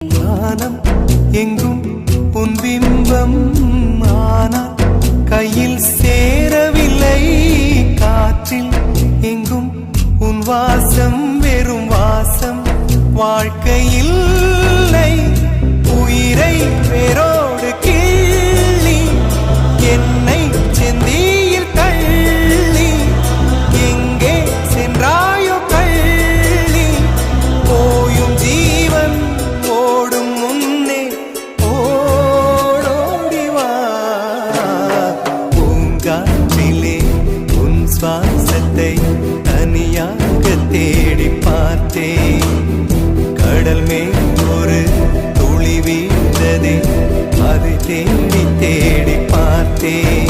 வானம் எங்கும் உன் பிம்பம் ஆனால் கையில் சேரவில்லை. காற்றில் எங்கும் உன் வாசம் வெறும் வாசம் வாழ்க்கையில் உயிரை வேரோடு கிள்ளி என்னை செந்தியில் தள்ளி எங்கே சென்றாயோ கள்ளி போயும் ஜீவன் ஓடும் முன்னே ஓடோடிவா. பூங்காற்றிலே உன் சுவாசத்தை தனியாக தேடி பார்த்தேன். கடல் மேல் ஒரு துளி வீழ்ந்ததே, அதை தேடி தேடி பார்த்தேன்.